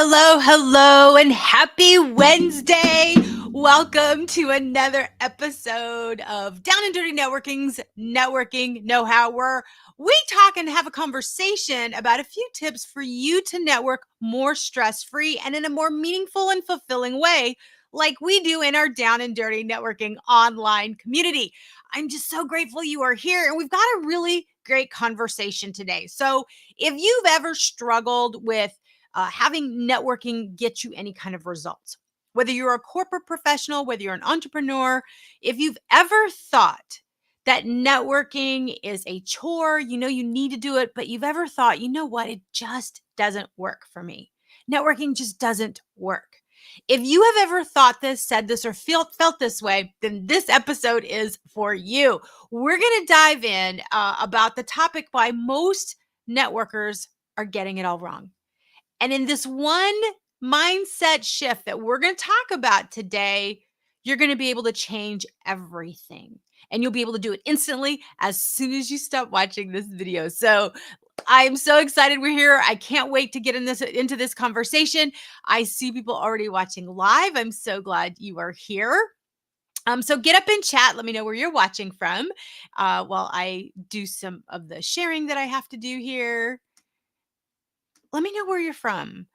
Hello, and happy Wednesday. Welcome to another episode of Down and Dirty Networking's Networking Know-How, where we talk and have a conversation about a few tips for you to network more stress-free and in a more meaningful and fulfilling way, like we do in our Down and Dirty Networking online community. I'm just so grateful you are here, and we've got a really great conversation today. So if you've ever struggled with having networking get you any kind of results. Whether you're a corporate professional, whether you're an entrepreneur, if you've ever thought that networking is a chore, you know you need to do it, but you've ever thought, you know what, it just doesn't work for me. Networking just doesn't work. If you have ever thought this, said this, or felt this way, then this episode is for you. We're going to dive in about the topic why most networkers are getting it all wrong. And in this one mindset shift that we're going to talk about today, you're going to be able to change everything. And you'll be able to do it instantly as soon as you stop watching this video. So I'm so excited we're here. I can't wait to get into this conversation. I see people already watching live. I'm so glad you are here. So get up in chat. Let me know where you're watching from while I do some of the sharing that I have to do here. Let me know where you're from.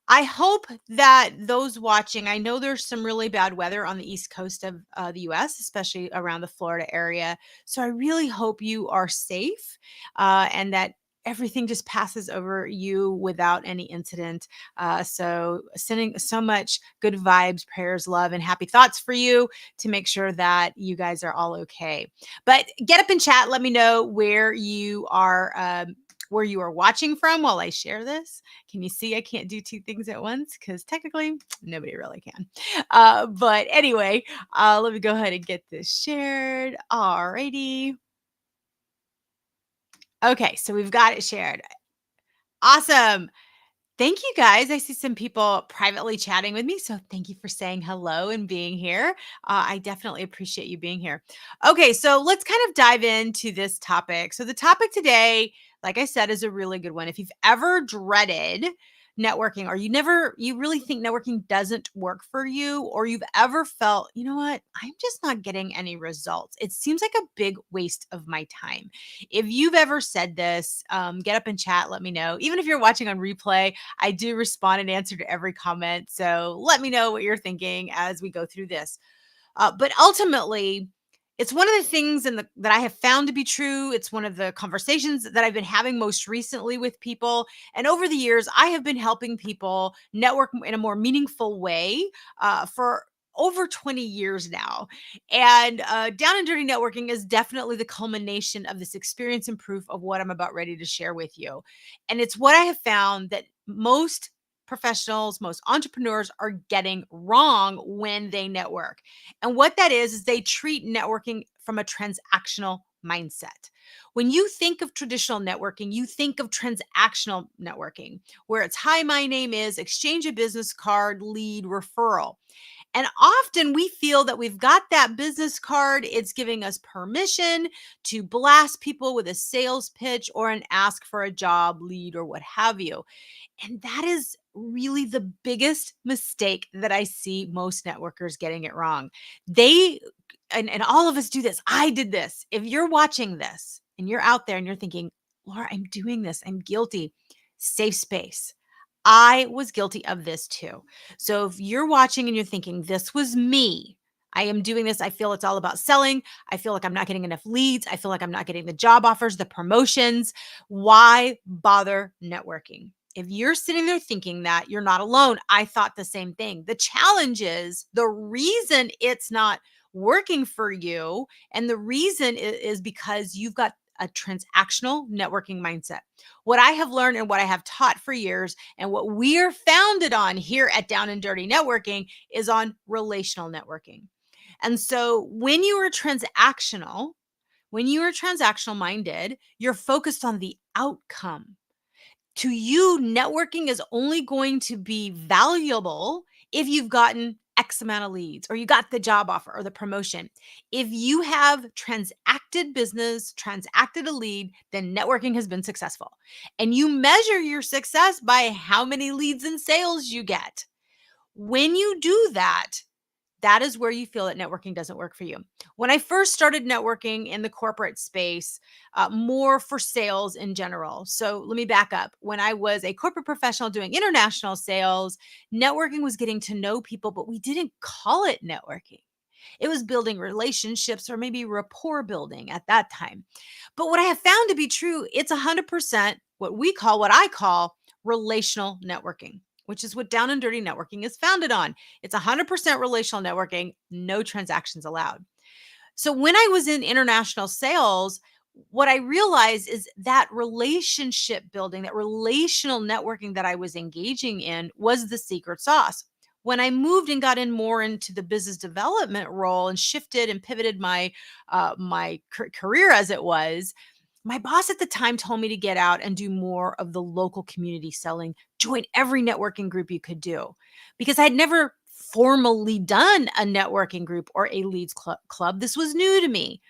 I hope that those watching, I know there's some really bad weather on the East Coast of the US, especially around the Florida area. So I really hope you are safe and that everything just passes over you without any incident. So sending so much good vibes, prayers, love, and happy thoughts for you to make sure that you guys are all okay. But get up in chat. Let me know where you are. Where you are watching from while I share this. Can you see I can't do two things at once? Because technically, nobody really can. But anyway, let me go ahead and get this shared. Alrighty. Okay, so we've got it shared. Awesome. Thank you guys. I see some people privately chatting with me. So thank you for saying hello and being here. I definitely appreciate you being here. Okay, so let's kind of dive into this topic. So the topic today, like I said, is a really good one. If you've ever dreaded networking or you really think networking doesn't work for you, or you've ever felt, you know what, I'm just not getting any results. It seems like a big waste of my time. If you've ever said this, get up and chat. Let me know. Even if you're watching on replay, I do respond and answer to every comment. So let me know what you're thinking as we go through this. But ultimately, it's one of the things that I have found to be true. It's one of the conversations that I've been having most recently with people. And over the years, I have been helping people network in a more meaningful way for over 20 years now. And Down and Dirty Networking is definitely the culmination of this experience and proof of what I'm about ready to share with you. And it's what I have found that most professionals, most entrepreneurs are getting wrong when they network. And what that is they treat networking from a transactional mindset. When you think of traditional networking, you think of transactional networking, where it's hi, my name is, exchange a business card, lead, referral. And often we feel that we've got that business card. It's giving us permission to blast people with a sales pitch or an ask for a job, lead, or what have you. And that is really the biggest mistake that I see most networkers getting it wrong. They, and all of us do this. I did this. If you're watching this and you're out there and you're thinking, Laura, I'm doing this, I'm guilty, safe space. I was guilty of this too. So if you're watching and you're thinking, this was me, I am doing this. I feel it's all about selling. I feel like I'm not getting enough leads. I feel like I'm not getting the job offers, the promotions. Why bother networking? If you're sitting there thinking that, you're not alone. I thought the same thing. The challenge is the reason it's not working for you, and the reason is because you've got a transactional networking mindset. What I have learned and what I have taught for years, and what we are founded on here at Down and Dirty Networking, is on relational networking. And so when you are transactional minded, you're focused on the outcome. To you, networking is only going to be valuable if you've gotten X amount of leads, or you got the job offer or the promotion. If you have transacted business, transacted a lead, then networking has been successful. And you measure your success by how many leads and sales you get. When you do that, that is where you feel that networking doesn't work for you. When I first started networking in the corporate space, more for sales in general. So let me back up. When I was a corporate professional doing international sales, networking was getting to know people, but we didn't call it networking. It was building relationships or maybe rapport building at that time. But what I have found to be true, it's 100% what I call relational networking, which is what Down and Dirty Networking is founded on. It's 100% relational networking, no transactions allowed. So when I was in international sales, what I realized is that relationship building, that relational networking that I was engaging in was the secret sauce. When I moved and got in more into the business development role and shifted and pivoted my career as it was, my boss at the time told me to get out and do more of the local community selling, join every networking group you could do, because I'd never formally done a networking group or a leads club. This was new to me.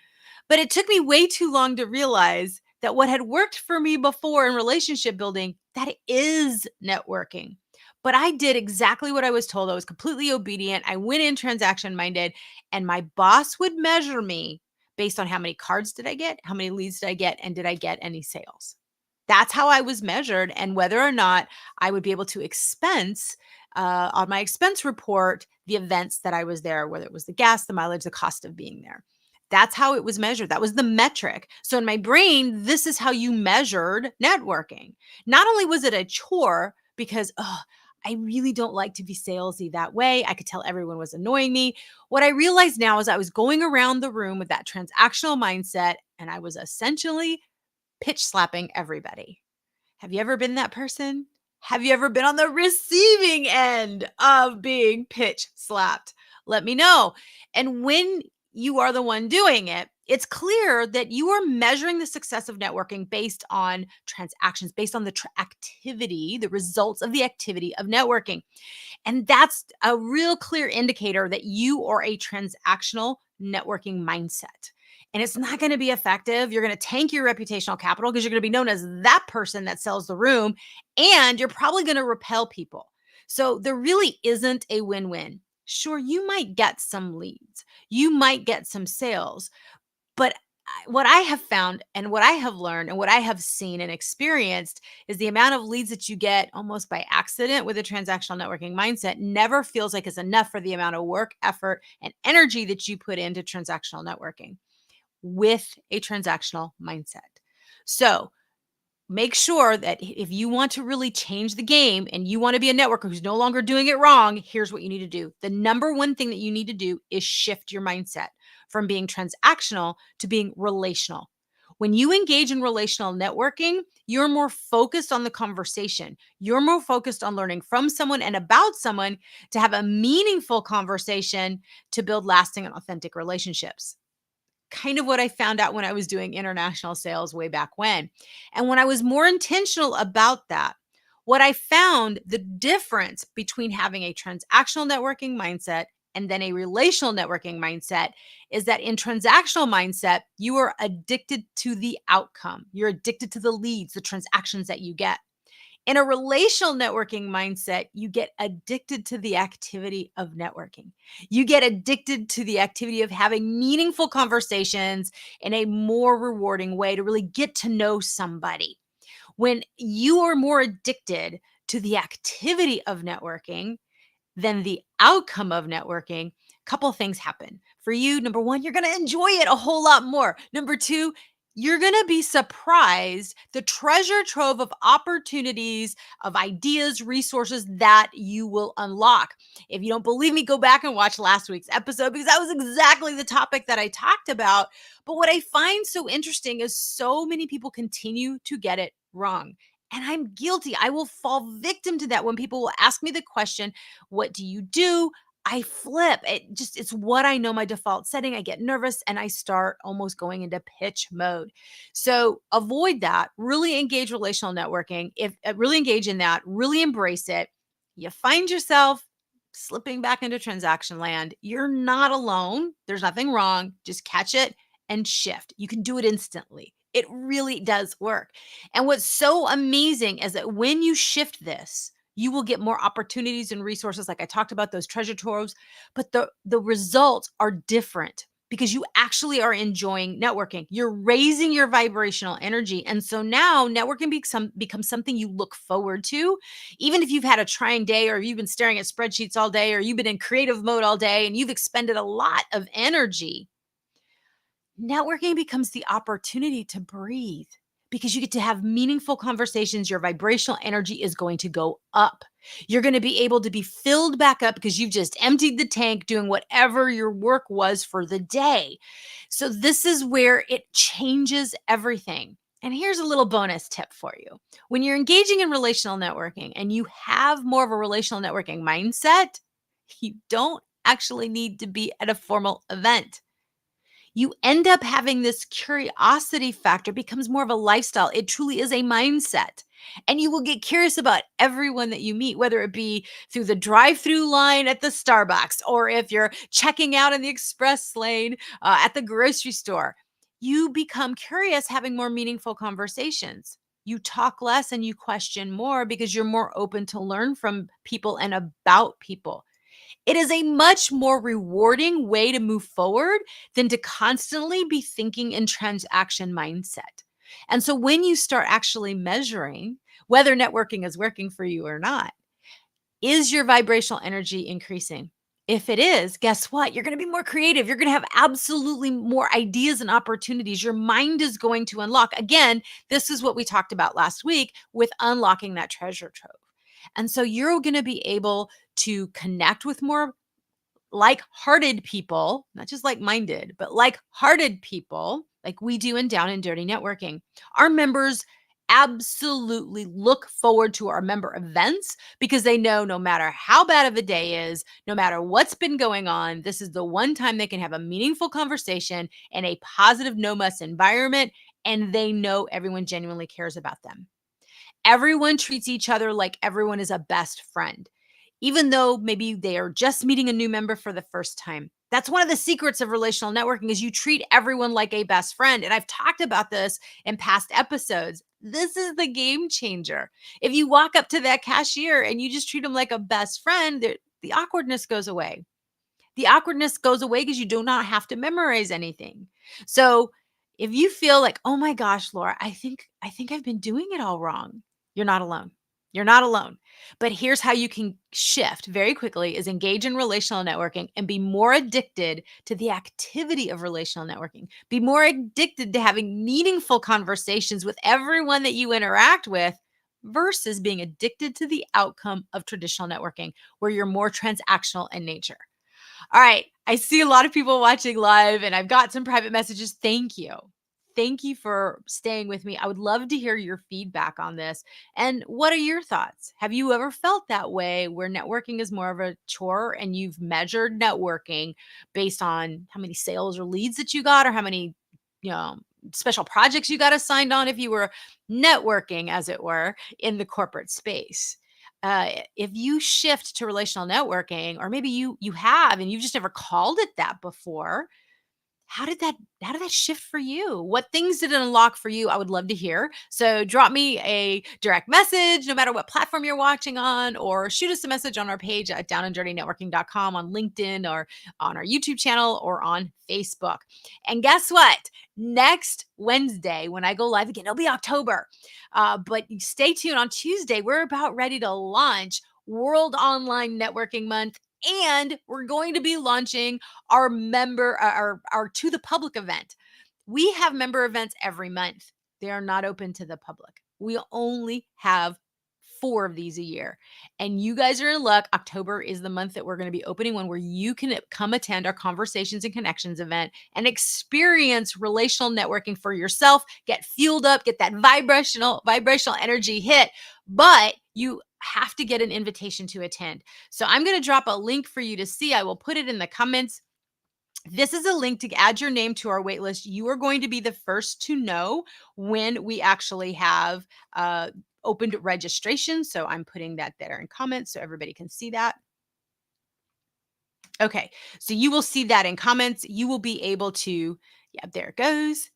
But it took me way too long to realize that what had worked for me before in relationship building, that is networking. But I did exactly what I was told. I was completely obedient. I went in transaction minded, and my boss would measure me based on how many cards did I get, how many leads did I get, and did I get any sales? That's how I was measured, and whether or not I would be able to expense on my expense report the events that I was there, whether it was the gas, the mileage, the cost of being there. That's how it was measured. That was the metric. So in my brain, this is how you measured networking. Not only was it a chore because, oh, I really don't like to be salesy that way. I could tell everyone was annoying me. What I realized now is I was going around the room with that transactional mindset, and I was essentially pitch slapping everybody. Have you ever been that person? Have you ever been on the receiving end of being pitch slapped? Let me know. And when you are the one doing it, it's clear that you are measuring the success of networking based on transactions, based on the activity, the results of the activity of networking. And that's a real clear indicator that you are a transactional networking mindset. And it's not going to be effective. You're going to tank your reputational capital because you're going to be known as that person that sells the room. And you're probably going to repel people. So there really isn't a win win. Sure, you might get some leads, you might get some sales, but what I have found and what I have learned and what I have seen and experienced is the amount of leads that you get almost by accident with a transactional networking mindset never feels like it's enough for the amount of work, effort, and energy that you put into transactional networking with a transactional mindset. So make sure that if you want to really change the game and you want to be a networker who's no longer doing it wrong, here's what you need to do. The number one thing that you need to do is shift your mindset from being transactional to being relational. When you engage in relational networking, you're more focused on the conversation. You're more focused on learning from someone and about someone to have a meaningful conversation to build lasting and authentic relationships. Kind of what I found out when I was doing international sales way back when. And when I was more intentional about that, what I found the difference between having a transactional networking mindset and then a relational networking mindset is that in transactional mindset, you are addicted to the outcome. You're addicted to the leads, the transactions that you get. In a relational networking mindset, you get addicted to the activity of networking. You get addicted to the activity of having meaningful conversations in a more rewarding way to really get to know somebody. When you are more addicted to the activity of networking than the outcome of networking, a couple things happen. For you, number one, you're going to enjoy it a whole lot more. Number two, you're going to be surprised the treasure trove of opportunities, of ideas, resources that you will unlock. If you don't believe me, go back and watch last week's episode because that was exactly the topic that I talked about. But what I find so interesting is so many people continue to get it wrong. And I'm guilty. I will fall victim to that when people will ask me the question, what do you do? I flip. It's what I know, my default setting. I get nervous and I start almost going into pitch mode. So avoid that. Really engage relational networking. If really engage in that, really embrace it. You find yourself slipping back into transaction land, you're not alone. There's nothing wrong. Just catch it and shift. You can do it instantly. It really does work. And what's so amazing is that when you shift this, you will get more opportunities and resources like I talked about those treasure troves, but the results are different because you actually are enjoying networking. You're raising your vibrational energy. And so now networking becomes something you look forward to. Even if you've had a trying day or you've been staring at spreadsheets all day or you've been in creative mode all day and you've expended a lot of energy, networking becomes the opportunity to breathe because you get to have meaningful conversations. Your vibrational energy is going to go up. You're going to be able to be filled back up because you've just emptied the tank doing whatever your work was for the day. So, this is where it changes everything. And here's a little bonus tip for you. When you're engaging in relational networking and you have more of a relational networking mindset, you don't actually need to be at a formal event. You end up having this curiosity factor becomes more of a lifestyle. It truly is a mindset. And you will get curious about everyone that you meet, whether it be through the drive-through line at the Starbucks or if you're checking out in the express lane at the grocery store. You become curious, having more meaningful conversations. You talk less and you question more because you're more open to learn from people and about people. It is a much more rewarding way to move forward than to constantly be thinking in transaction mindset. And so when you start actually measuring whether networking is working for you or not, is your vibrational energy increasing? If it is, guess what? You're going to be more creative. You're going to have absolutely more ideas and opportunities. Your mind is going to unlock. Again, this is what we talked about last week with unlocking that treasure trove. And so you're going to be able to connect with more like-hearted people, not just like-minded, but like-hearted people, like we do in Down and Dirty Networking. Our members absolutely look forward to our member events because they know no matter how bad of a day is, no matter what's been going on, this is the one time they can have a meaningful conversation in a positive, no muss environment, and they know everyone genuinely cares about them. Everyone treats each other like everyone is a best friend, even though maybe they are just meeting a new member for the first time. That's one of the secrets of relational networking is you treat everyone like a best friend. And I've talked about this in past episodes. This is the game changer. If you walk up to that cashier and you just treat them like a best friend, the awkwardness goes away. The awkwardness goes away because you do not have to memorize anything. So if you feel like, oh my gosh, Laura, I think I've been doing it all wrong, you're not alone. You're not alone. But here's how you can shift very quickly is engage in relational networking and be more addicted to the activity of relational networking. Be more addicted to having meaningful conversations with everyone that you interact with versus being addicted to the outcome of traditional networking where you're more transactional in nature. All right. I see a lot of people watching live and I've got some private messages. Thank you. Thank you for staying with me. I would love to hear your feedback on this. And what are your thoughts? Have you ever felt that way where networking is more of a chore and you've measured networking based on how many sales or leads that you got or how many, you know, special projects you got assigned on if you were networking, as it were, in the corporate space? If you shift to relational networking, or maybe you have and you've just never called it that before, how did that shift for you? What things did it unlock for you? I would love to hear. So drop me a direct message, no matter what platform you're watching on, or shoot us a message on our page at downanddirtynetworking.com, on LinkedIn, or on our YouTube channel, or on Facebook. And guess what? Next Wednesday, when I go live again, it'll be October. But stay tuned. On Tuesday, we're about ready to launch World Online Networking Month. And we're going to be launching our member, our to the public event. We have member events every month. They are not open to the public. We only have 4 of these a year. And you guys are in luck. October is the month that we're going to be opening one where you can come attend our Conversations and Connections event and experience relational networking for yourself, get fueled up, get that vibrational energy hit. But you have to get an invitation to attend. So I'm going to drop a link for you to see. I will put it in the comments. This is a link to add your name to our waitlist. You are going to be the first to know when we actually have opened registration. So I'm putting that there in comments so everybody can see that. Okay. So you will see that in comments. You will be able to, yeah, there it goes.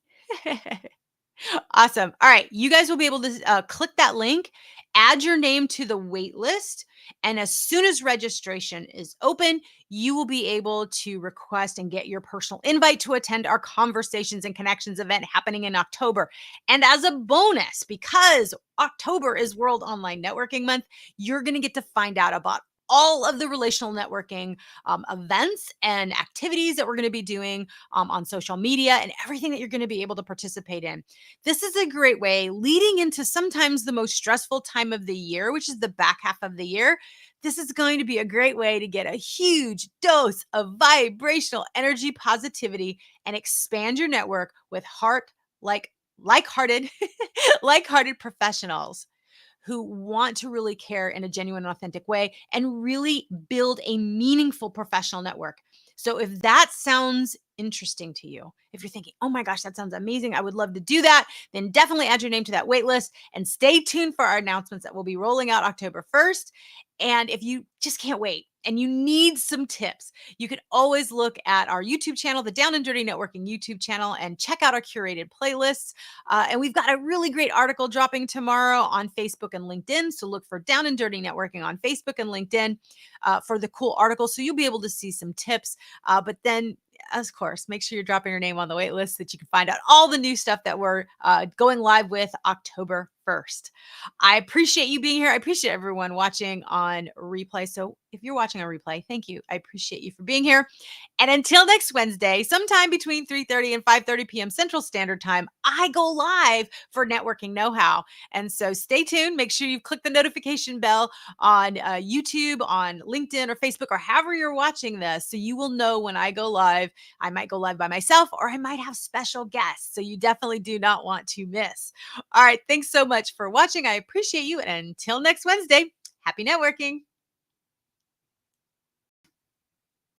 Awesome. All right. You guys will be able to click that link, add your name to the wait list. And as soon as registration is open, you will be able to request and get your personal invite to attend our Conversations and Connections event happening in October. And as a bonus, because October is World Online Networking Month, you're going to get to find out about all of the relational networking events and activities that we're going to be doing on social media and everything that you're going to be able to participate in. This is a great way leading into sometimes the most stressful time of the year, which is the back half of the year. This is going to be a great way to get a huge dose of vibrational energy, positivity, and expand your network with like-hearted, like-hearted professionals who want to really care in a genuine, authentic way and really build a meaningful professional network. So, if that sounds interesting to you, if you're thinking, oh my gosh, that sounds amazing, I would love to do that, then definitely add your name to that wait list and stay tuned for our announcements that will be rolling out October 1st. And if you just can't wait and you need some tips, you can always look at our YouTube channel, the Down and Dirty Networking YouTube channel, and check out our curated playlists. And we've got a really great article dropping tomorrow on Facebook and LinkedIn. So look for Down and Dirty Networking on Facebook and LinkedIn for the cool article. So you'll be able to see some tips. But then, of course, make sure you're dropping your name on the wait list so that you can find out all the new stuff that we're going live with October 1st. I appreciate you being here. I appreciate everyone watching on replay. So if you're watching on replay, thank you. I appreciate you for being here. And until next Wednesday, sometime between 3:30 and 5:30 p.m. Central Standard Time, I go live for Networking Know-How. And so stay tuned. Make sure you click the notification bell on YouTube, on LinkedIn or Facebook, or however you're watching this, so you will know when I go live. I might go live by myself or I might have special guests. So you definitely do not want to miss. All right. Thanks so much for watching. I appreciate you. And until next Wednesday, happy networking.